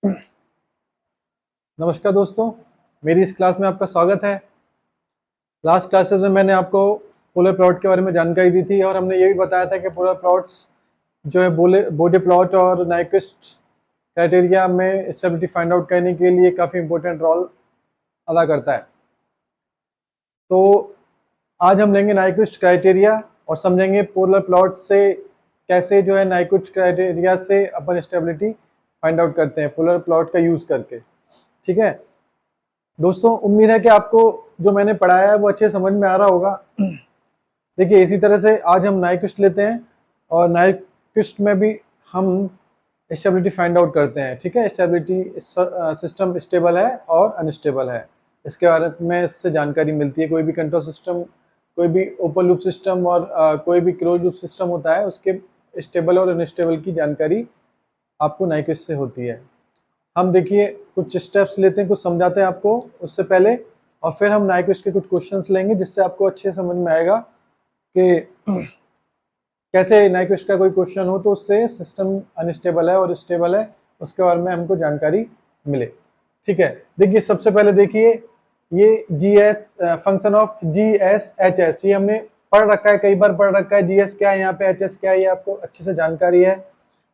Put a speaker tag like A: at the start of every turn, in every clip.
A: नमस्कार दोस्तों, मेरी इस क्लास में आपका स्वागत है। लास्ट क्लासेस में मैंने आपको पोलर प्लॉट के बारे में जानकारी दी थी और हमने ये भी बताया था कि पोलर प्लॉट्स जो है बोडे प्लॉट और नाइक्विस्ट क्राइटेरिया में स्टेबिलिटी फाइंड आउट करने के लिए काफ़ी इंपॉर्टेंट रोल अदा करता है। तो आज हम लेंगे नाइक्विस्ट क्राइटेरिया और समझेंगे पोलर प्लॉट से कैसे जो है नाइक्विस्ट क्राइटेरिया से अपन स्टेबिलिटी फाइंड आउट करते हैं पोलर प्लॉट का यूज़ करके। ठीक है दोस्तों, उम्मीद है कि आपको जो मैंने पढ़ाया है वो अच्छे समझ में आ रहा होगा। देखिए, इसी तरह से आज हम नाइक्विस्ट लेते हैं और नाइक्विस्ट में भी हम स्टेबिलिटी फाइंड आउट करते हैं। ठीक है, स्टेबिलिटी सिस्टम स्टेबल है और अनस्टेबल है, इसके बारे में इससे जानकारी मिलती है। कोई भी कंट्रोल सिस्टम, कोई भी ओपन लूप सिस्टम और कोई भी क्लोज लूप सिस्टम होता है, उसके स्टेबल और अनस्टेबल की जानकारी आपको नाइक्विस्ट से होती है। हम देखिए कुछ स्टेप्स लेते हैं, कुछ समझाते हैं आपको उससे पहले, और फिर हम नाइक्विस्ट के कुछ क्वेश्चंस लेंगे जिससे आपको अच्छे समझ में आएगा कि कैसे नाइक्विस्ट का कोई क्वेश्चन हो तो उससे सिस्टम अनस्टेबल है और स्टेबल है उसके बारे में हमको जानकारी मिले। ठीक है, देखिए सबसे पहले देखिए ये जी H function of ji S H S, ये हमने पढ़ रखा है, कई बार पढ़ रखा है। जी एस क्या है, यहाँ पे एच एस क्या है, ये आपको अच्छे से जानकारी है।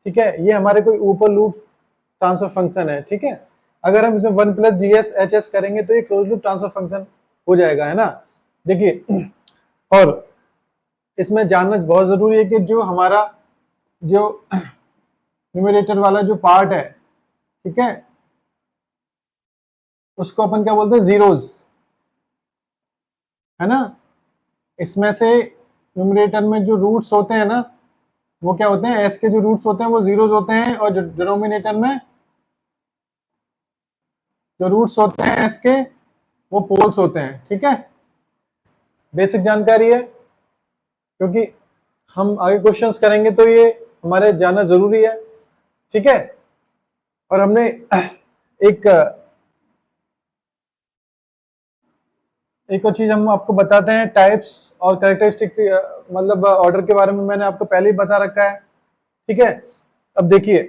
A: ठीक है, ये हमारे कोई ऊपर लूप ट्रांसफर फंक्शन है। ठीक है, अगर हम इसमें 1 प्लस जी एस एच एस करेंगे तो ये क्लोज लूप ट्रांसफर फंक्शन हो जाएगा, है ना। देखिए, और इसमें जानना बहुत जरूरी है कि जो हमारा जो न्यूमरेटर वाला जो पार्ट है, ठीक है, उसको अपन क्या बोलते हैं, जीरोस, है ना। इसमें से न्यूमरेटर में जो रूट्स होते हैं ना, वो क्या होते हैं, एस के जो रूट्स होते हैं वो जीरोस होते हैं, और जो डिनोमिनेटर में जो रूट्स होते हैं एस के वो पोल्स होते हैं। ठीक है, बेसिक जानकारी है, क्योंकि हम आगे क्वेश्चंस करेंगे तो ये हमारे जानना जरूरी है। ठीक है, और हमने एक एक और चीज हम आपको बताते हैं, टाइप्स और कैरेक्टरिस्टिक्स, मतलब ऑर्डर के बारे में मैंने आपको पहले ही बता रखा है। ठीक है, अब देखिए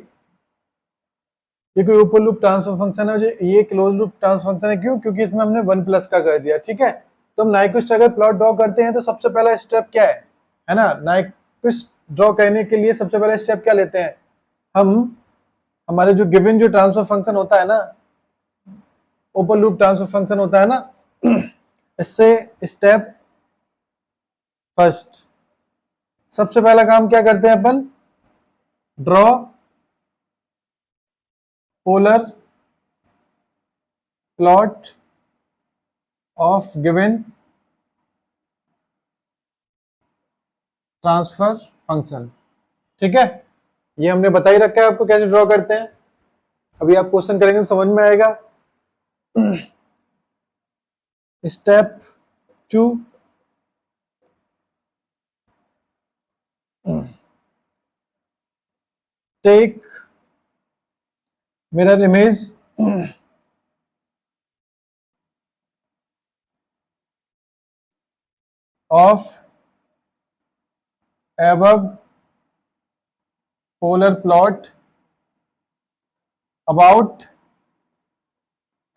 A: ये कोई ओपन लूप ट्रांसफर फंक्शन है, ये क्लोज लूप ट्रांसफर फंक्शन है। क्यों? क्योंकि इसमें हमने 1 प्लस का कर दिया। ठीक है, तो हम नाइक्विस्ट अगर प्लॉट ड्रॉ करते हैं तो सबसे पहला स्टेप क्या है ना, नाइक्विस्ट ड्रॉ करने के लिए सबसे पहला स्टेप क्या लेते हैं हम, हमारे जो गिवन जो ट्रांसफर फंक्शन होता है ना, ओपन लूप ट्रांसफर फंक्शन होता है ना, इससे स्टेप फर्स्ट सबसे पहला काम क्या करते हैं अपन, draw polar plot of given transfer function. ठीक है, ये हमने बता ही रखा है आपको कैसे ड्रॉ करते हैं। अभी आप क्वेश्चन करेंगे तो समझ में आएगा। Step 2, take mirror image of above polar plot about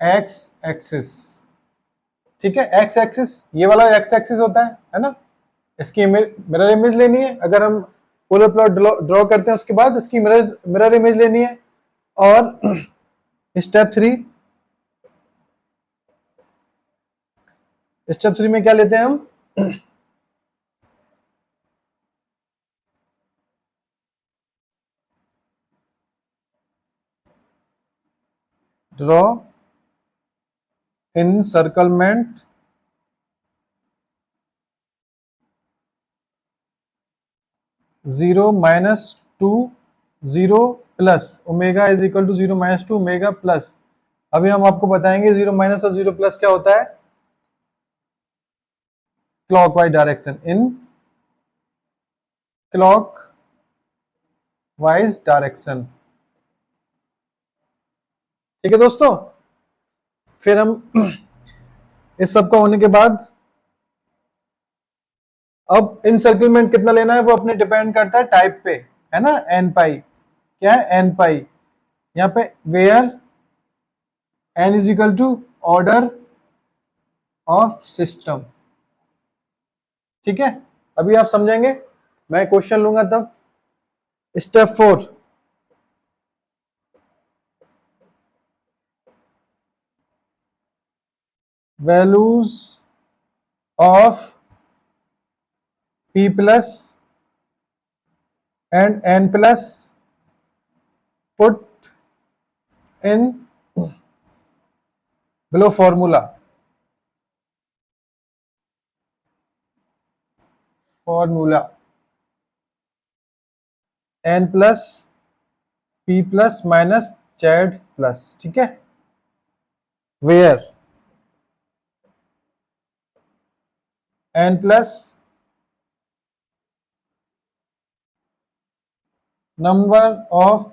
A: x axis. ठीक है, एक्स एक्सिस ये वाला एक्स एक्सिस होता है ना, इसकी मिरर इमेज लेनी है। अगर हम पोलर प्लॉट ड्रॉ करते हैं उसके बाद इसकी मिरर इमेज लेनी है। और स्टेप 3 में क्या लेते हैं हम, draw encirclement zero minus to zero plus omega is equal to 0 minus to omega plus. अभी हम आपको बताएंगे 0 माइनस और 0 प्लस क्या होता है, क्लॉकवाइज डायरेक्शन, इन क्लॉक वाइज डायरेक्शन। ठीक है दोस्तों, फिर हम इस सब का होने के बाद अब इनसर्कलमेंट कितना लेना है वो अपने डिपेंड करता है टाइप पे, है ना। एन पाई क्या है, एन पाई यहाँ पे where n is equal to order of system. ठीक है, अभी आप समझेंगे, मैं क्वेश्चन लूंगा तब। Step 4, values of p plus and n plus put in below formula. n plus p plus minus z plus. ठीक है, where n plus number of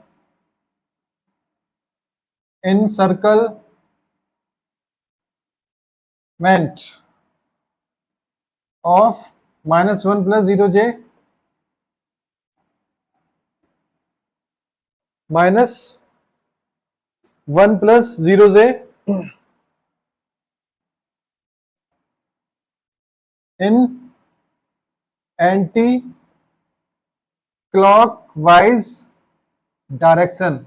A: encirclement of -1 plus 0j minus 1 plus 0j in anti clockwise direction.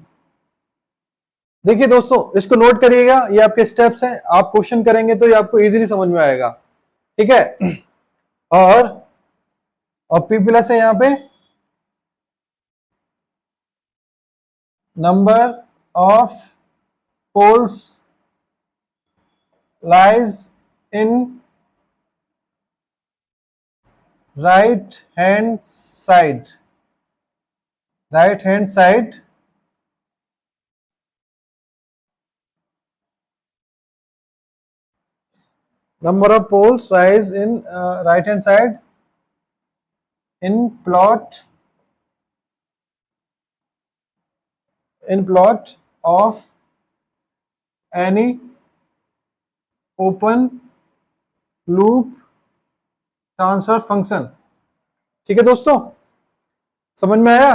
A: देखिए दोस्तों, इसको note करिएगा, ये आपके steps हैं, आप क्वेश्चन करेंगे तो ये आपको इजीली समझ में आएगा। ठीक है, और पी प्लस है यहाँ पे number of poles lies in right hand side number of poles rise in right hand side in plot of any open loop transfer function. ठीक है दोस्तों, समझ में आया?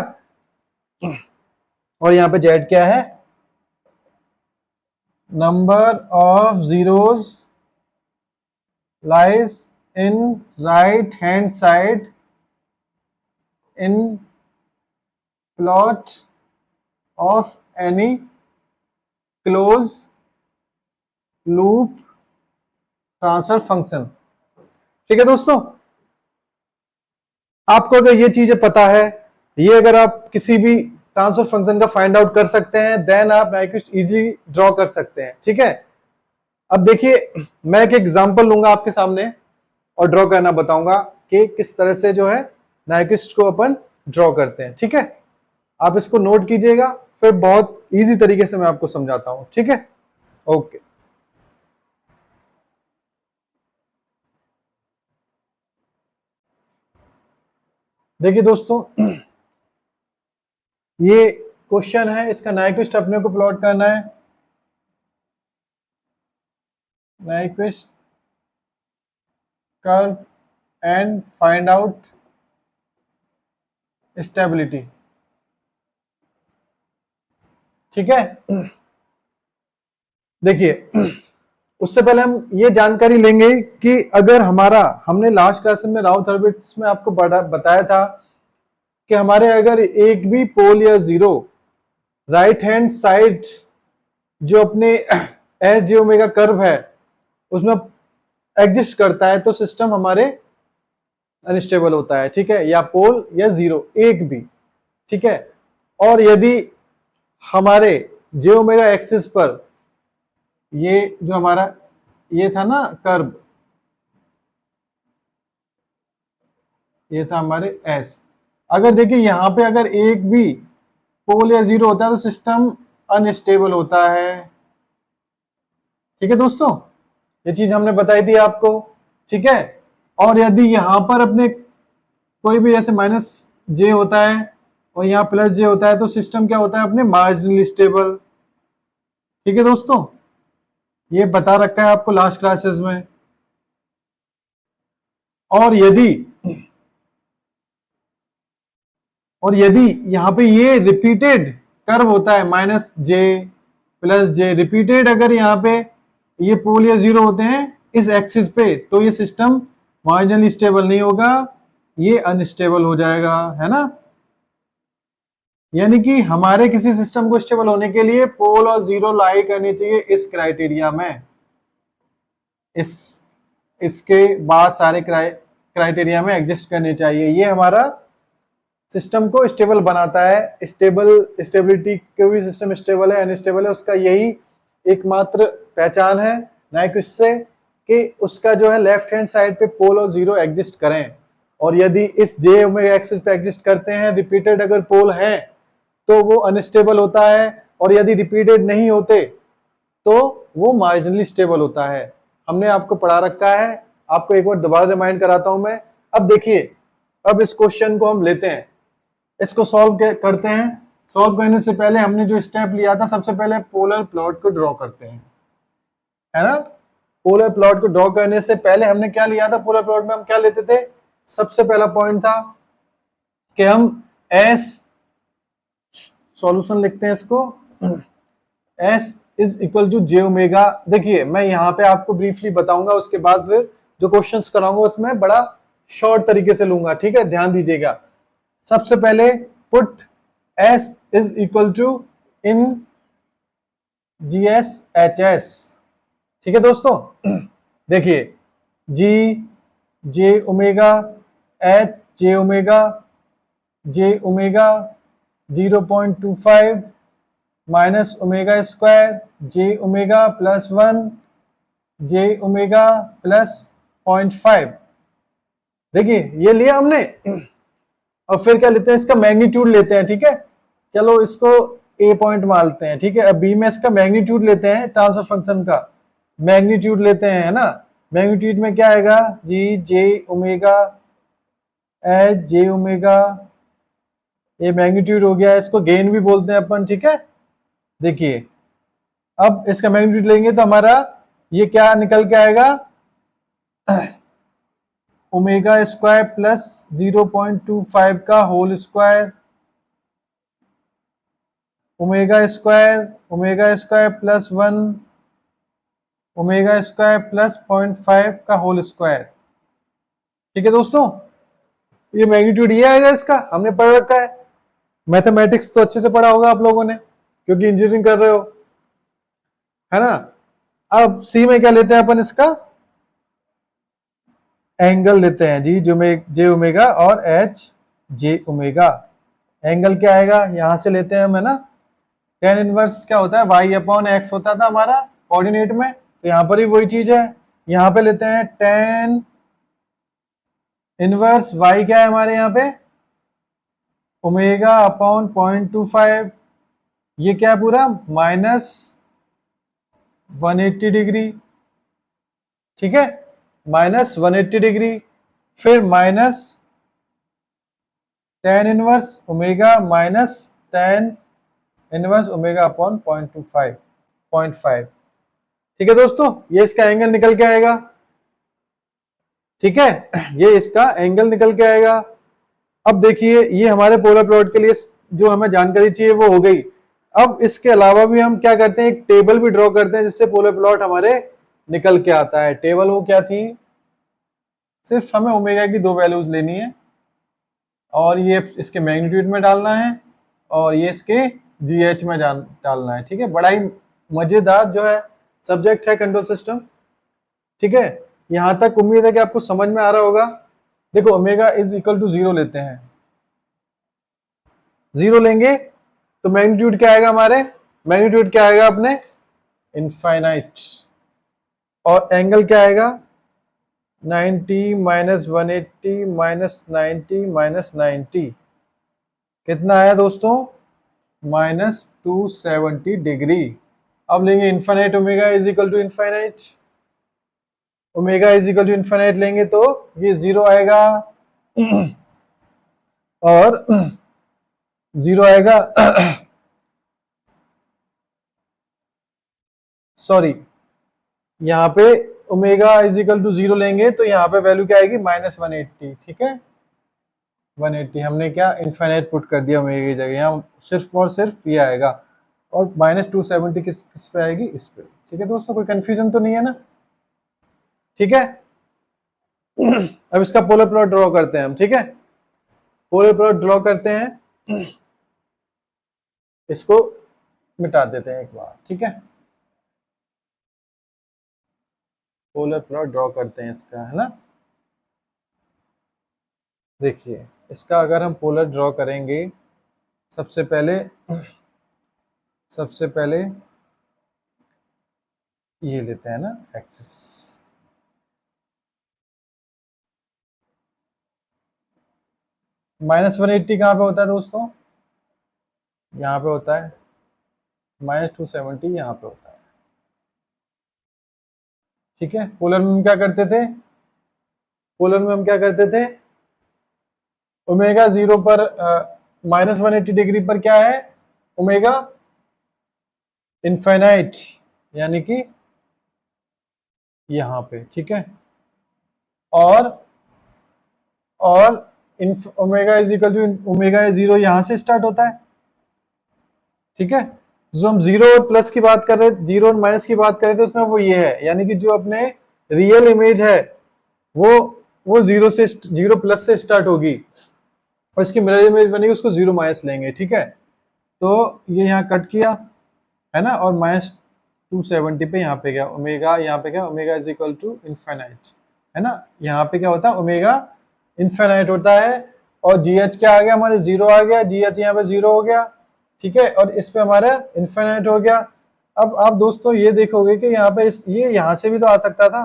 A: और यहां पे जेड क्या है? Number of zeros lies in right hand side in plot of any close loop transfer function. ठीक है दोस्तों, आपको अगर ये चीजें पता है, ये अगर आप किसी भी ट्रांसफर फंक्शन का फाइंड आउट कर सकते हैं, देन आप नाइक्विस्ट इजी ड्रॉ कर सकते हैं। ठीक है, अब देखिए, मैं एक एग्जांपल लूंगा आपके सामने और ड्रॉ करना बताऊंगा कि किस तरह से जो है नाइक्विस्ट को अपन ड्रॉ करते हैं। ठीक है, आप इसको नोट कीजिएगा, फिर बहुत इजी तरीके से मैं आपको समझाता हूं। ठीक है, ओके। देखिए दोस्तों, ये क्वेश्चन है, इसका नाइक्विस्ट अपने को प्लॉट करना है। Nyquist curve and find out stability. ठीक है, देखिए, उससे पहले हम ये जानकारी लेंगे कि अगर हमने लास्ट क्लास में राउथ ऑर्बिट्स में आपको बताया था कि हमारे अगर एक भी पोल या जीरो राइट हैंड साइड जो अपने एस जे ओमेगा कर्व है उसमें एग्जिस्ट करता है तो सिस्टम हमारे अनस्टेबल होता है। ठीक है, या पोल या जीरो एक भी। ठीक है, और यदि हमारे जे ओमेगा एक्सिस पर ये जो हमारा ये था ना कर्व, ये था हमारे एस, अगर देखिए यहां पे अगर एक भी पोल या जीरो होता है तो सिस्टम अनस्टेबल होता है। ठीक है दोस्तों, ये चीज हमने बताई थी आपको। ठीक है, और यदि यहां पर अपने कोई भी जैसे माइनस जे होता है और यहाँ प्लस जे होता है तो सिस्टम क्या होता है अपने मार्जिनली स्टेबल। ठीक है दोस्तों, ये बता रखा है आपको लास्ट क्लासेस में। और यदि यहाँ पे ये रिपीटेड कर्व होता है माइनस जे प्लस जे, रिपीटेड अगर यहाँ पे ये पोल या जीरो होते हैं इस एक्सिस पे तो ये सिस्टम मार्जिनली स्टेबल नहीं होगा, ये अनस्टेबल हो जाएगा, है ना। यानी कि हमारे किसी सिस्टम को स्टेबल होने के लिए पोल और जीरो लाई करनी चाहिए इस क्राइटेरिया में, इस इसके बाद सारे क्राइटेरिया में एग्जिस्ट करने चाहिए। ये हमारा सिस्टम को स्टेबल बनाता है। स्टेबिलिटी के भी सिस्टम स्टेबल है अनस्टेबल है उसका यही एकमात्र पहचान है, ना कि उससे कि उसका जो है लेफ्ट हैंड साइड पे पोल और जीरो एग्जिस्ट करें, और यदि इस जे ओमेगा एक्सिस पे एग्जिस्ट करते हैं, रिपीटेड अगर पोल हैं तो वो अनस्टेबल होता है, और यदि रिपीटेड नहीं होते तो वो मार्जिनली स्टेबल होता है। हमने आपको पढ़ा रखा है, आपको एक बार दोबारा रिमाइंड कराता हूं मैं। अब देखिए, अब इस क्वेश्चन को हम लेते हैं, इसको सॉल्व करते हैं। सॉल्व करने से पहले हमने जो स्टेप लिया था, सबसे पहले पोलर प्लॉट को ड्रॉ करते हैं, है ना। पोलर प्लॉट को ड्रॉ करने से पहले हमने क्या लिया था, पोलर प्लॉट में हम क्या लेते थे, सबसे पहला पॉइंट था कि हम एस सॉल्यूशन लिखते हैं इसको, s is equal to j omega. देखिए मैं यहाँ पे आपको ब्रीफली बताऊंगा, उसके बाद फिर जो क्वेश्चंस कराऊंगा उसमें बड़ा शॉर्ट तरीके से लूंगा, ठीक है, ध्यान दीजिएगा। सबसे पहले put S is equal to in G S H S, ठीक है दोस्तों। देखिए G J omega H J omega 0.25 minus omega square J omega plus 1 J omega plus 0.5। देखिए ये लिया हमने, और फिर क्या लेते हैं, इसका मैग्नीट्यूड लेते हैं, ठीक है। चलो इसको ए पॉइंट मानते हैं, ठीक है। अब बी में इसका मैग्नीट्यूड लेते हैं, ट्रांसफर फंक्शन का मैग्नीट्यूड लेते हैं, है ना। मैग्नीट्यूड में क्या आएगा, जी J omega H J omega, ये मैग्नीट्यूड हो गया, इसको गेन भी बोलते हैं अपन, ठीक है। देखिए अब इसका मैग्नीट्यूड लेंगे तो हमारा ये क्या निकल के आएगा, ओमेगा स्क्वायर प्लस 0.25 का whole square, omega square plus 1 omega square plus 0.5 का होल स्क्वायर, ठीक है दोस्तों। ये मैग्नीट्यूड ये आएगा इसका, हमने पढ़ रखा है। मैथमेटिक्स तो अच्छे से पढ़ा होगा आप लोगों ने, क्योंकि इंजीनियरिंग कर रहे हो, है ना। अब सी में क्या लेते हैं अपन, इसका एंगल लेते हैं, जी जे ओमेगा और एच जे ओमेगा। एंगल क्या आएगा, यहां से लेते हैं हम, है ना। टेन इनवर्स क्या होता है, वाई अपॉन एक्स होता था हमारा कोऑर्डिनेट में, तो यहाँ पर ही वही चीज है। यहाँ पे लेते हैं टेन इनवर्स वाई, क्या है हमारे यहाँ पे, ओमेगा अपॉन 0.25, ये क्या है पूरा माइनस 180 डिग्री, ठीक है, माइनस 180 डिग्री। फिर minus tan inverse omega minus tan inverse omega upon 0.5, ठीक है दोस्तों। ये इसका एंगल निकल के आएगा, ठीक है, ये इसका एंगल निकल के आएगा। अब देखिए ये हमारे पोलर प्लॉट के लिए जो हमें जानकारी चाहिए वो हो गई। अब इसके अलावा भी हम क्या करते हैं, एक टेबल भी ड्रॉ करते हैं जिससे पोलर प्लॉट हमारे निकल के आता है। टेबल वो क्या थी, सिर्फ हमें ओमेगा की दो वैल्यूज लेनी है, और ये इसके मैग्नीट्यूड में डालना है, और ये इसके जीएच में डालना है, ठीक है। बड़ा ही मजेदार जो है सब्जेक्ट है कंट्रोल सिस्टम, ठीक है। यहां तक उम्मीद है कि आपको समझ में आ रहा होगा। देखो ओमेगा इज इक्वल टू 0 लेते हैं, 0 लेंगे तो मैग्नीट्यूड क्या आएगा हमारे, मैग्नीट्यूड क्या आएगा अपने इनफाइनाइट, और एंगल क्या आएगा 90 माइनस 180 माइनस 90 माइनस 90, कितना आया दोस्तों, माइनस 270 डिग्री। अब लेंगे infinite omega is equal to infinite, omega is equal to infinite लेंगे तो ये 0 आएगा, और 0 आएगा, सॉरी, यहाँ पे ओमेगा इज इक्वल टू 0 लेंगे तो यहाँ पे वैल्यू क्या आएगी, माइनस 180, ठीक है, 180 हमने क्या इनफाइनाइट पुट कर दिया ओमेगा की जगह, यहाँ सिर्फ और सिर्फ ये आएगा, और -270 किस पे आएगी, इस पे। ठीक है दोस्तों, कोई कंफ्यूजन तो नहीं है ना? ठीक है। अब इसका पोलर प्लॉट ड्रॉ करते हैं हम। ठीक है, पोलर प्लॉट ड्रॉ करते हैं, इसको मिटा देते हैं एक बार। ठीक है, पोलर प्लॉट ड्रॉ करते हैं इसका, है ना। देखिए इसका अगर हम पोलर ड्रॉ करेंगे, सबसे पहले ये लेते हैं ना एक्सिस। -180 कहाँ पे होता है दोस्तों? यहाँ पे होता है। -270 यहाँ पे होता है। ठीक है, पोलर में हम क्या करते थे? पोलर में हम क्या करते थे? ओमेगा 0 पर -180 डिग्री पर क्या है? ओमेगा इनफाइनाइट, यानी कि यहाँ पे। ठीक है, और omega is equal to omega 0 यहाँ से स्टार्ट होता है। ठीक है, जो हम जीरो और प्लस की बात कर रहे थे, जीरो और माइनस की बात कर रहे थे, उसमें वो ये है, यानी कि जो अपने रियल इमेज है वो जीरो प्लस से स्टार्ट होगी, और इसकी मिरर इमेज बनेगी, उसको जीरो माइनस लेंगे। ठीक है, तो ये यहाँ कट किया, है ना, और -270 पे यहाँ पे गया ओमेगा, यहाँ पे क्या omega is equal to infinite, है ना। यहाँ पे क्या होता है? ओमेगा इनफाइनाइट होता है, और जी एच क्या आ गया हमारे? जीरो आ गया, जी एच यहाँ पे जीरो हो गया। ठीक है, और इस पे हमारा इनफाइनाइट हो गया। अब आप दोस्तों ये देखोगे कि यहाँ पे ये यहाँ से भी तो आ सकता था,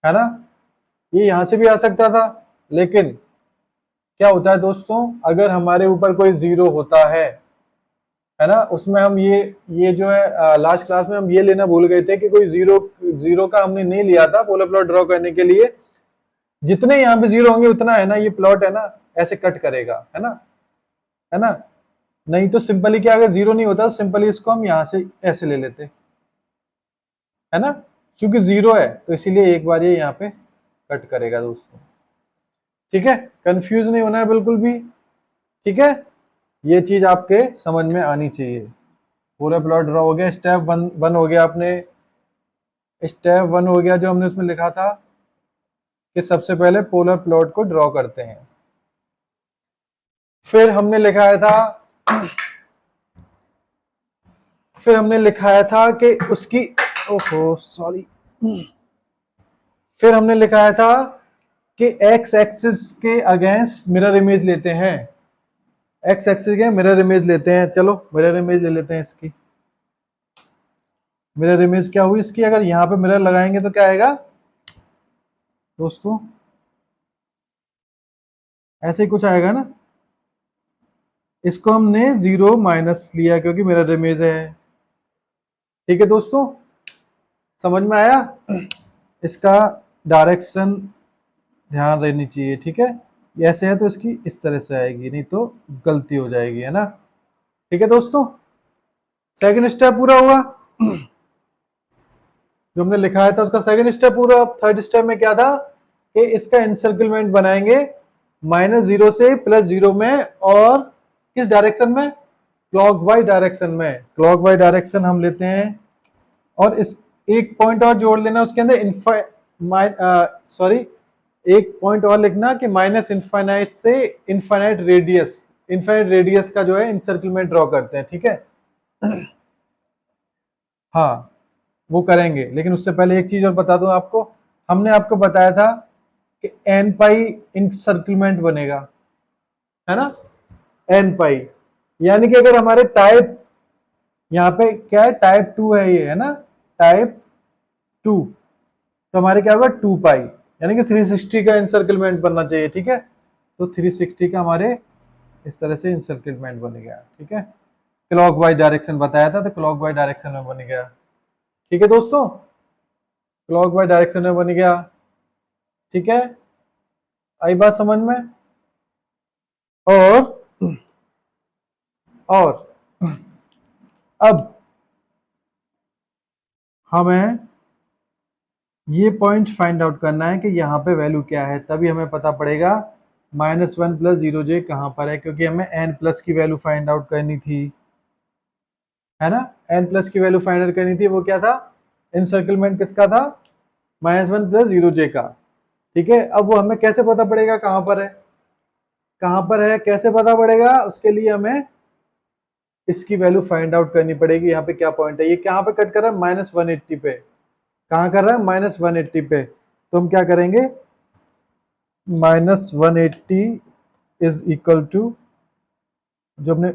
A: है ना, ये यहाँ से भी आ सकता था, लेकिन क्या होता है दोस्तों, अगर हमारे ऊपर कोई जीरो होता है ना, उसमें हम ये जो है लास्ट क्लास में हम ये लेना भूल गए थे कि कोई जीरो का हमने नहीं लिया था पोलर प्लॉट ड्रॉ करने के लिए। जितने यहाँ पे जीरो होंगे उतना है ना ये प्लॉट, है ना, ऐसे कट करेगा, है ना, है ना। नहीं तो सिंपली क्या, अगर जीरो नहीं होता तो सिंपली इसको हम यहाँ से ऐसे ले लेते, है ना, क्योंकि जीरो है तो इसीलिए एक बार ये यहाँ पे कट करेगा दोस्तों। ठीक है, कंफ्यूज नहीं होना है बिल्कुल भी। ठीक है, ये चीज आपके समझ में आनी चाहिए। पूरा प्लॉट ड्रॉ हो गया, स्टेप वन हो गया। अपने स्टेप वन हो गया जो हमने उसमें लिखा था कि सबसे पहले पोलर प्लॉट को ड्रॉ करते हैं। फिर हमने लिखाया था कि उसकी, ओहो सॉरी, फिर हमने लिखाया था कि एक्स एक्सिस के अगेंस्ट मिरर इमेज लेते हैं, एक्स एक्सिस के मिरर इमेज लेते हैं। चलो मिरर इमेज ले लेते हैं इसकी। मिरर इमेज क्या हुई इसकी? अगर यहाँ पे मिरर लगाएंगे तो क्या आएगा दोस्तों? ऐसे ही कुछ आएगा ना। इसको हमने जीरो माइनस लिया क्योंकि मिरर इमेज है। ठीक है दोस्तों, समझ में आया? इसका डायरेक्शन ध्यान रहनी चाहिए। ठीक है, ऐसे है तो इसकी इस तरह से आएगी, नहीं तो गलती हो जाएगी, है ना। ठीक है दोस्तों, सेकंड स्टेप पूरा हुआ। जो हमने लिखा था उसका सेकंड स्टेप पूरा। थर्ड स्टेप में क्या था कि इसका एनसर्कलमेंट बनाएंगे -0 से +0 में, और किस डायरेक्शन में? क्लॉकवाइज डायरेक्शन में। क्लॉकवाइज डायरेक्शन हम लेते हैं, और इस एक पॉइंट और जोड़ लेना उसके अंदर, सॉरी, एक पॉइंट और लिखना कि माइनस इनफाइनाइट से इनफाइनाइट रेडियस का जो है इंसर्कलमेंट ड्रॉ करते हैं। ठीक है, हाँ वो करेंगे, लेकिन उससे पहले एक चीज और बता दूं आपको। हमने आपको बताया था कि एन पाई इंसर्कलमेंट बनेगा, है ना, एन पाई, यानी कि अगर हमारे टाइप, यहाँ पे क्या है, टाइप 2 है ये, है ना, टाइप 2, तो हमारे क्या होगा 2 पाई, यानी कि 360 का इंसर्कलमेंट बनना चाहिए। ठीक है, तो 360 का हमारे इस तरह से इंसर्कलमेंट बन गया। ठीक है, क्लॉकवाइज डायरेक्शन बताया था तो क्लॉकवाइज डायरेक्शन में बन गया। ठीक है दोस्तों, क्लॉकवाइज डायरेक्शन में बन गया। ठीक है, आई बात समझ में? और और अब हमें ये पॉइंट फाइंड आउट करना है कि यहाँ पे वैल्यू क्या है, तभी हमें पता पड़ेगा -1 प्लस 0j कहाँ पर है, क्योंकि हमें n प्लस की वैल्यू फाइंड आउट करनी थी, है ना। n प्लस की वैल्यू फाइंड आउट करनी थी, वो क्या था, इनसर्कलमेंट किसका था, -1 प्लस 0j का। ठीक है, अब वो हमें कैसे पता पड़ेगा कहाँ पर है, कहाँ पर है, कैसे पता पड़ेगा, उसके लिए हमें इसकी वैल्यू फाइंड आउट करनी पड़ेगी। यहाँ पे क्या पॉइंट है, ये कहाँ पे कट कर रहा है, -180 पे, कहाँ कर रहा है, -180 पे। तो हम क्या करेंगे, -180 इज इक्वल टू, जो हमने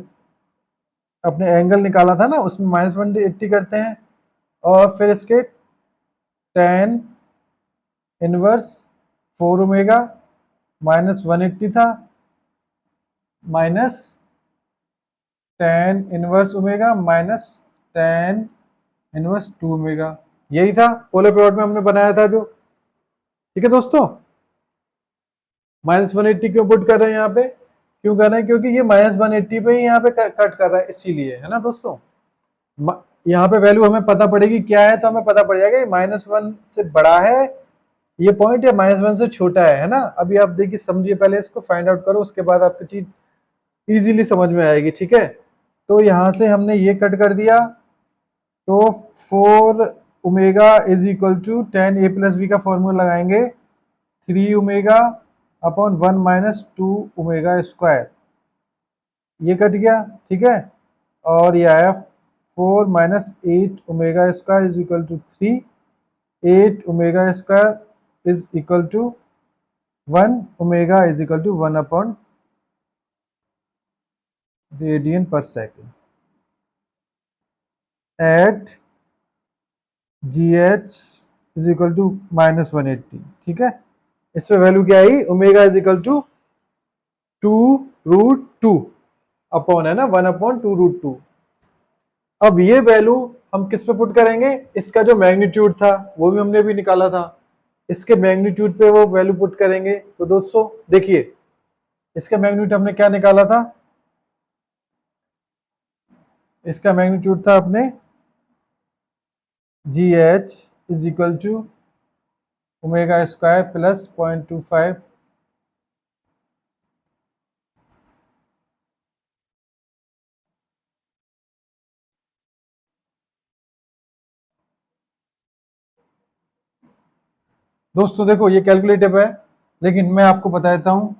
A: अपने एंगल निकाला था ना उसमें -180 करते हैं, और फिर इसके tan इनवर्स 4 ओमेगा, -180 था, minus tan inverse omega minus tan inverse 2 omega, यही था पोलर प्लॉट में हमने बनाया था जो। ठीक है दोस्तों, -180 क्यों पुट कर रहे हैं यहाँ पे, क्यों कर रहे हैं, क्योंकि ये -180 पे ही यहाँ पे कट कर रहा है, इसीलिए, है ना दोस्तों। यहाँ पे वैल्यू हमें पता पड़ेगी क्या है, तो हमें पता पड़ जाएगा -1 से बड़ा है ये पॉइंट, या -1 से छोटा है ना। अभी आप देखिए, समझिए, पहले इसको फाइंड आउट करो, उसके बाद आपकी चीज इजीली समझ में आएगी। ठीक है, तो यहाँ से हमने ये कट कर दिया, तो 4 omega is equal to tan a plus B का फॉर्मूला लगाएंगे, 3 omega upon 1 minus 2 omega square, ये कट गया। ठीक है, और ये आया 4 minus 8 omega square is equal to 3, 8 omega square is equal to 1 omega is equal to 1 upon radian per second at G H is equal to -180। ठीक है, इस पे वैल्यू क्या आई, omega is equal to 2√2 upon, है ना, 1 upon 2√2। अब ये value हम किस पे पुट करेंगे, इसका जो मैग्नीट्यूड था वो भी हमने भी निकाला था, इसके मैग्नीट्यूड पे वो वैल्यू पुट करेंगे। तो दोस्तों देखिए, इसका मैग्नीट्यूड हमने क्या निकाला था, इसका मैग्नीट्यूड था अपने G H is equal to omega square plus 0.25 दोस्तों देखो ये कैलकुलेटिव है, लेकिन मैं आपको बता देता हूँ,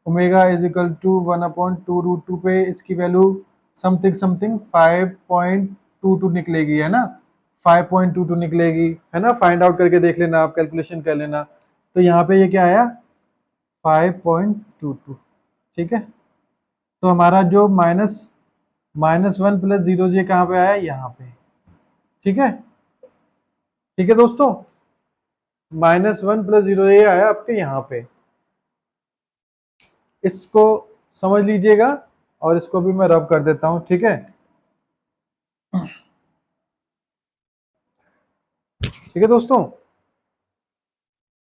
A: omega is equal to 1 upon 2√2 पे इसकी वैल्यू समथिंग समथिंग 5.22 निकलेगी, है ना, 5.22 निकलेगी, है ना। फाइंड आउट करके देख लेना आप, कैलकुलेशन कर लेना। तो यहाँ पे ये क्या आया, 5.22। ठीक है, तो हमारा जो -1 प्लस 0 कहाँ पे आया, यहाँ पे। ठीक है, ठीक है दोस्तों, -1 प्लस 0 आया आपके यहाँ पे, इसको समझ लीजिएगा, और इसको भी मैं रब कर देता हूं। ठीक है, ठीक है दोस्तों,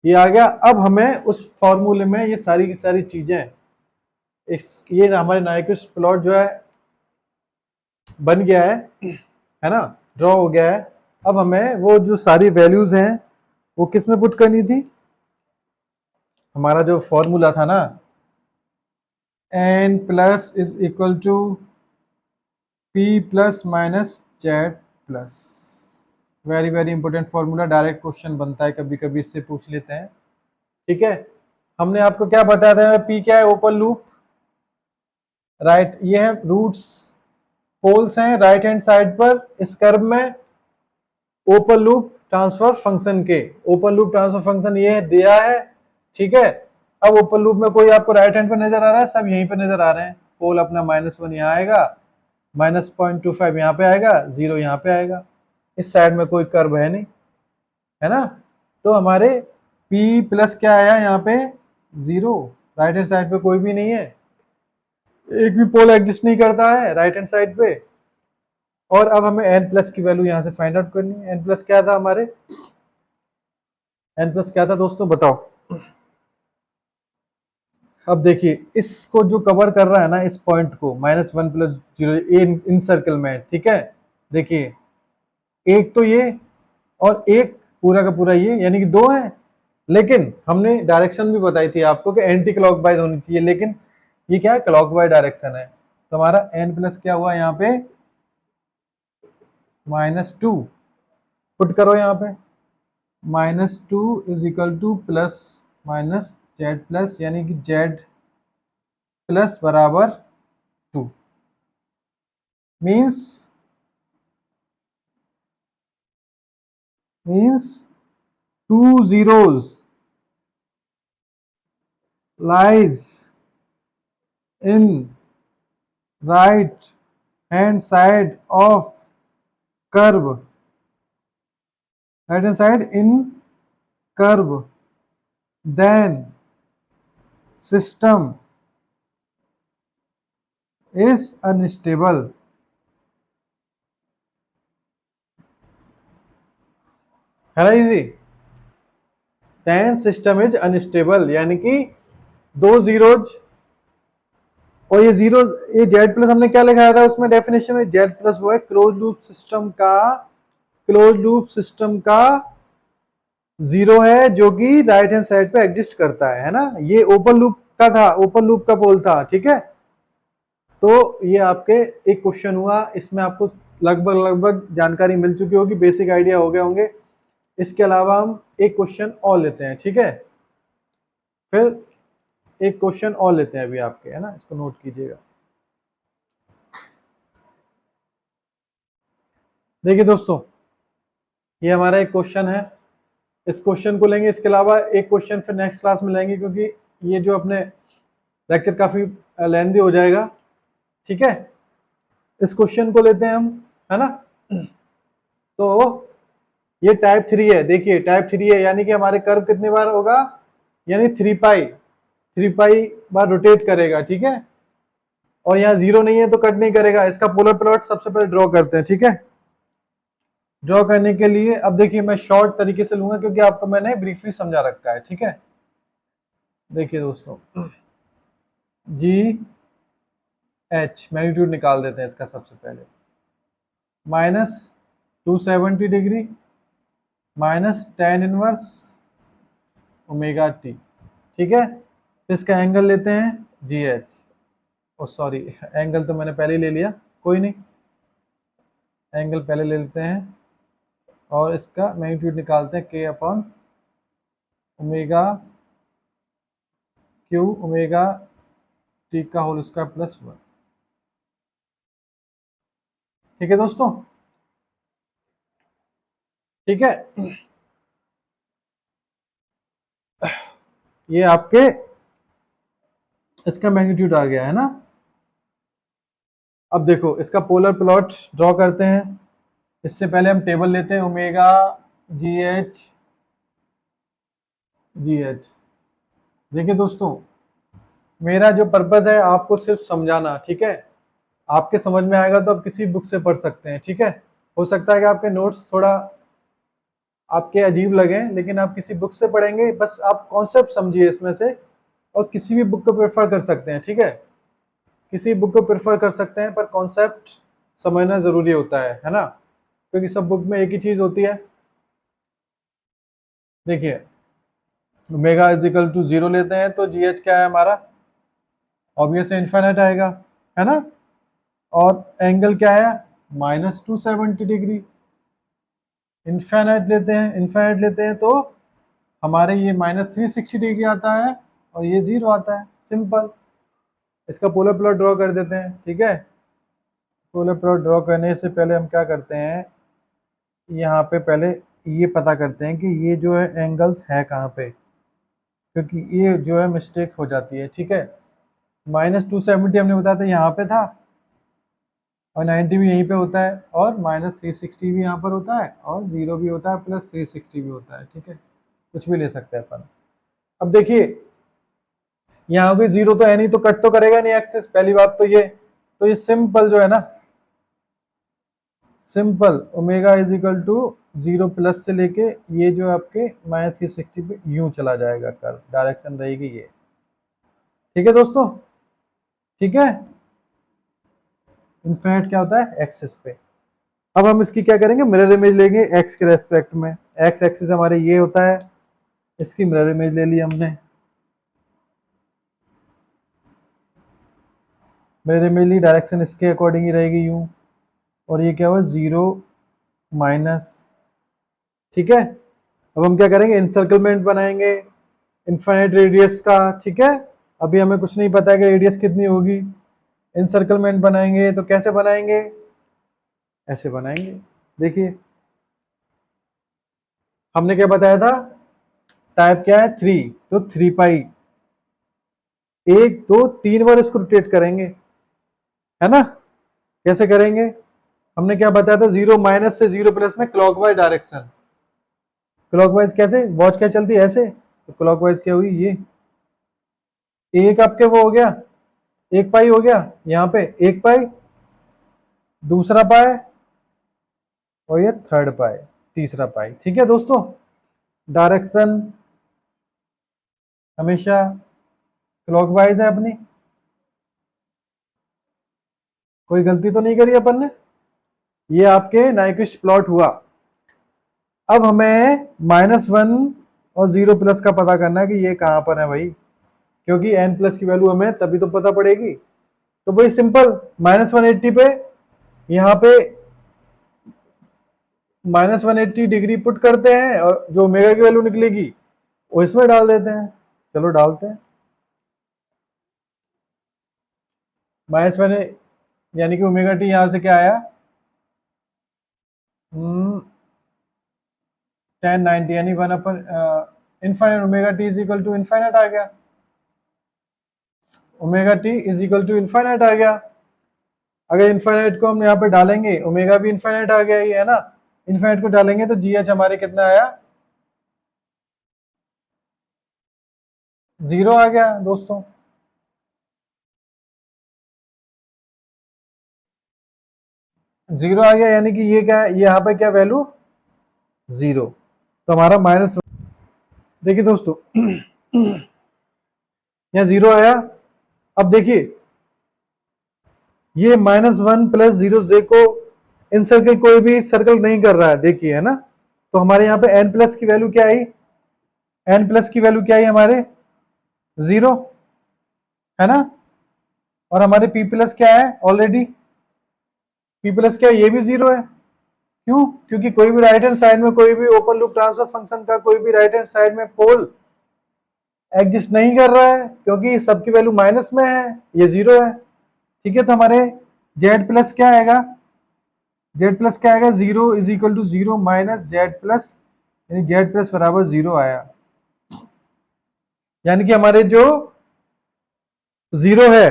A: ये आ गया। अब हमें उस फॉर्मूले में ये सारी की सारी चीजें, ये हमारे नाइक्विस्ट प्लॉट जो है बन गया है ना, ड्रॉ हो गया है। अब हमें वो जो सारी वैल्यूज हैं वो किस में पुट करनी थी, हमारा जो फॉर्मूला था ना, n plus is equal to p plus minus Z plus, very very important formula, direct question बनता है, कभी कभी इससे पूछ लेते हैं। ठीक है, हमने आपको क्या बताया था, पी क्या है, ओपन लूप, राइट, ये है रूट्स, पोल्स हैं राइट हैंड साइड पर इस कर्व में ओपन लूप ट्रांसफर फंक्शन के, ओपन लूप ट्रांसफर फंक्शन ये दिया है। ठीक है, अब ओपन लूप में कोई आपको राइट हैंड पर नजर आ रहा है, सब यहीं पे नजर आ रहे हैं, पोल अपना -1 यहाँ आएगा, -0.25 यहाँ पे आएगा, 0 यहाँ पे आएगा, इस साइड में कोई कर्व है नहीं, है ना। तो हमारे P प्लस क्या आया यहाँ पे, 0, राइट हैंड साइड पे कोई भी नहीं है, एक भी पोल एग्जिस्ट नहीं करता है राइट हैंड साइड पे। और अब हमें n प्लस की वैल्यू यहाँ से फाइंड आउट करनी है। n प्लस क्या था हमारे, n प्लस क्या था दोस्तों बताओ। अब देखिए, इसको जो कवर कर रहा है ना, इस पॉइंट को, -1 प्लस 0 इन सर्कल में। ठीक है, देखिए, एक तो ये और एक पूरा का पूरा ये, यानी कि 2 है, लेकिन हमने डायरेक्शन भी बताई थी आपको कि एंटी क्लॉकवाइज होनी चाहिए, लेकिन ये क्या है, क्लॉकवाइज डायरेक्शन है। तो हमारा n प्लस क्या हुआ यहाँ पे, -2 पुट करो यहाँ पे, -2 is equal two plus minus Z plus, यानी कि जेड प्लस बराबर 2 means two zeros lies in right hand side of curve, right hand side in curve, then system is unstable. है ना easy, then system is unstable, यानी कि दो zeros और ये जीरो, ये जेड प्लस हमने क्या लिखाया था उसमें डेफिनेशन में, जेड प्लस वो है क्लोज लूप सिस्टम का जीरो है जो कि राइट हैंड साइड पे एग्जिस्ट करता है ना। ये ओपन लूप का था, ओपन लूप का पोल था, ठीक है। तो ये आपके एक क्वेश्चन हुआ, इसमें आपको लगभग जानकारी मिल चुकी होगी, बेसिक आइडिया हो गए होंगे। इसके अलावा हम एक क्वेश्चन और लेते हैं, ठीक है, फिर एक क्वेश्चन और लेते हैं अभी आपके, है ना, इसको नोट कीजिएगा। देखिए दोस्तों, ये हमारा एक क्वेश्चन है, इस क्वेश्चन को लेंगे, इसके अलावा एक क्वेश्चन फिर नेक्स्ट क्लास में लेंगे, क्योंकि ये जो अपने लेक्चर काफी लेंदी हो जाएगा, ठीक है। इस क्वेश्चन को लेते हैं हम, है ना। तो ये टाइप 3 है, देखिए टाइप 3 है, यानी कि हमारे कर्व कितनी बार होगा, यानी 3 पाई बार रोटेट करेगा, ठीक है। और यहाँ जीरो नहीं है तो कट नहीं करेगा। इसका पोलर प्लॉट सबसे पहले ड्रॉ करते हैं, ठीक है। ड्रॉ करने के लिए अब देखिए मैं शॉर्ट तरीके से लूंगा, क्योंकि आपको मैंने ब्रीफली समझा रखा है, ठीक है। देखिए दोस्तों, जी एच मैग्नीट्यूड निकाल देते हैं इसका सबसे पहले, -270 degree minus tan inverse omega T, ठीक है। तो इसका एंगल लेते हैं जी एच, ओ सॉरी, एंगल तो मैंने पहले ही ले लिया, कोई नहीं, एंगल पहले ले लेते हैं और इसका मैग्नीट्यूड निकालते हैं k upon omega cube omega T का होल स्क्वायर प्लस 1, ठीक है दोस्तों, ठीक है। ये आपके इसका मैग्नीट्यूड आ गया है ना। अब देखो इसका पोलर प्लॉट ड्रॉ करते हैं। इससे पहले हम टेबल लेते हैं, ओमेगा जी एच। देखिए दोस्तों, मेरा जो पर्पज है आपको सिर्फ समझाना, ठीक है। आपके समझ में आएगा तो आप किसी बुक से पढ़ सकते हैं, ठीक है। हो सकता है कि आपके नोट्स थोड़ा आपके अजीब लगे, लेकिन आप किसी बुक से पढ़ेंगे, बस आप कॉन्सेप्ट समझिए इसमें से, और किसी भी बुक को प्रेफर कर सकते हैं, ठीक है। किसी बुक को प्रेफर कर सकते हैं, पर कॉन्सेप्ट समझना जरूरी होता है ना, क्योंकि सब बुक में एक ही चीज होती है। देखिए, ओमेगा इज इक्वल टू 0 लेते हैं तो जी एच क्या है हमारा, ऑब्वियस इनफाइनाइट आएगा, है ना। और एंगल क्या है, -270 डिग्री। इनफाइनाइट लेते हैं तो हमारे ये -360 डिग्री आता है और ये 0 आता है, सिंपल। इसका पोलर प्लॉट ड्रॉ कर देते हैं, ठीक है। पोलर प्लॉट ड्रॉ करने से पहले हम क्या करते हैं, यहाँ पे पहले ये पता करते हैं कि ये जो है एंगल्स है कहाँ पे, क्योंकि ये जो है मिस्टेक हो जाती है, ठीक है। -270 हमने बताया था यहाँ पे था, और 90 भी यहीं पे होता है, और -360 भी यहाँ पर होता है, और 0 भी होता है, +360 भी होता है, ठीक है। कुछ भी ले सकते हैं अपन। अब देखिए, यहाँ भी 0 तो है नहीं, तो कट तो करेगा नहीं एक्सिस, पहली बात तो ये सिंपल जो है ना, simple omega is equal to 0 plus से लेके ये जो आपके -360 पे यूं चला जाएगा, कर्व डायरेक्शन रहेगी ये, ठीक है दोस्तों, ठीक है। इन्फिनिट क्या होता है, एक्सिस पे। अब हम इसकी क्या करेंगे, मिरर इमेज लेंगे एक्स के रेस्पेक्ट में। एक्स एक्सिस हमारे ये होता है, इसकी मिरर इमेज ले ली हमने, मिरर इमेज ली, डायरेक्शन इसके अकॉर्डिंग ही रहेगी यूं, और ये क्या हुआ 0 माइनस। ठीक है, अब हम क्या करेंगे, इनसर्कलमेंट बनाएंगे इनफाइनाइट रेडियस का। ठीक है, अभी हमें कुछ नहीं पता है कि रेडियस कितनी होगी। इनसर्कलमेंट बनाएंगे तो कैसे बनाएंगे, ऐसे बनाएंगे। देखिए हमने क्या बताया था, टाइप क्या है 3, तो 3 पाई, 1 2 3 बार इसको रोटेट करेंगे, है ना। कैसे करेंगे, हमने क्या बताया था, 0 माइनस से 0 प्लस में क्लॉकवाइज डायरेक्शन। क्लॉकवाइज कैसे, वॉच क्या चलती है ऐसे, तो क्लॉकवाइज क्या हुई, ये एक आपके वो हो गया, 1 पाई हो गया, यहाँ पे 1 पाई, दूसरा पाई, और ये थर्ड पाई, तीसरा पाई। ठीक है दोस्तों, डायरेक्शन हमेशा क्लॉकवाइज है अपनी, कोई गलती तो नहीं करी अपन ने। ये आपके नाइक्विस्ट प्लॉट हुआ। अब हमें -1 और 0 प्लस का पता करना है कि ये कहां पर है भाई, क्योंकि n प्लस की वैल्यू हमें तभी तो पता पड़ेगी। तो वही सिंपल, -180 पे यहाँ पे -180 डिग्री पुट करते हैं, और जो ओमेगा की वैल्यू निकलेगी वो इसमें डाल देते हैं। चलो डालते हैं, -1 यानी कि ओमेगा टी यहां से क्या आया, 1090, यानी 1 infinite omega T is equal to infinite आ गया, omega T is equal to infinite आ गया। अगर इनफाइनाइट को हम यहाँ पे डालेंगे, ओमेगा भी इनफाइनाइट आ गया, ये है ना, इनफाइनाइट को डालेंगे तो जीएच हमारे कितना आया, 0 आ गया दोस्तों। जीरो आ गया, यानी कि ये क्या है, ये यहाँ पे क्या वैल्यू 0, तो हमारा माइनस। देखिए दोस्तों यहाँ 0 आया। अब देखिए ये -1 प्लस 0 जे को इन सर्कल कोई भी सर्कल नहीं कर रहा है, देखिए, है ना। तो हमारे यहाँ पे n प्लस की वैल्यू क्या आई, n प्लस की वैल्यू क्या आई हमारे 0, है ना। और हमारे p प्लस क्या है, ऑलरेडी p प्लस क्या है, ये भी 0 है। क्यों, क्योंकि कोई भी राइट हैंड साइड में, कोई भी ओपन लूप ट्रांसफर फंक्शन का कोई भी राइट हैंड साइड में पोल एग्जिस्ट नहीं कर रहा है, क्योंकि सबकी वैल्यू माइनस में है, ये 0 है। ठीक है, तो हमारे z प्लस क्या आएगा, z प्लस क्या आएगा, 0 is equal to 0 minus z plus, यानी z प्लस बराबर 0 आया। यानी कि हमारे जो 0 है,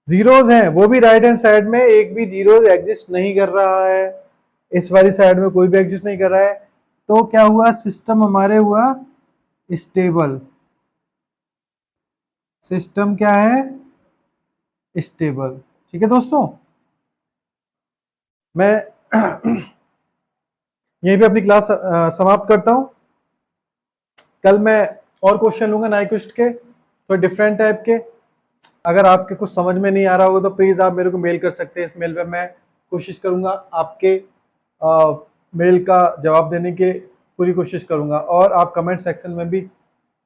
A: जीरोज हैं, वो भी राइट हैंड साइड में एक भी जीरो एग्जिस्ट नहीं कर रहा है, इस वाली साइड में कोई भी एग्जिस्ट नहीं कर रहा है। तो क्या हुआ, सिस्टम हमारे हुआ स्टेबल। सिस्टम क्या है, स्टेबल। ठीक है दोस्तों, मैं यहीं पे अपनी क्लास समाप्त करता हूं। कल मैं और क्वेश्चन लूंगा नाइक्विस्ट के, तो डिफरेंट टाइप के। अगर आपके कुछ समझ में नहीं आ रहा होगा तो प्लीज़ आप मेरे को मेल कर सकते हैं, इस मेल पे मैं कोशिश करूंगा आपके मेल का जवाब देने की पूरी कोशिश करूंगा। और आप कमेंट सेक्शन में भी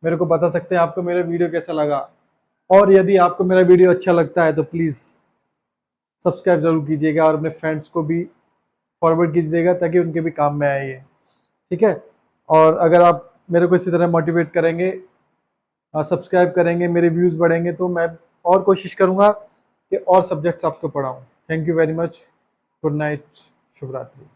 A: मेरे को बता सकते हैं आपको मेरा वीडियो कैसा लगा। और यदि आपको मेरा वीडियो अच्छा लगता है तो प्लीज़ सब्सक्राइब जरूर कीजिएगा, और अपने फ्रेंड्स को भी फॉरवर्ड कीजिएगा ताकि उनके भी काम में आए ये। ठीक है, और अगर आप मेरे को इसी तरह मोटिवेट करेंगे, सब्सक्राइब करेंगे, मेरे व्यूज़ बढ़ेंगे, तो मैं और कोशिश करूँगा कि और सब्जेक्ट्स आपको पढ़ाऊँ। Thank you very much, good night, शुभ रात्रि।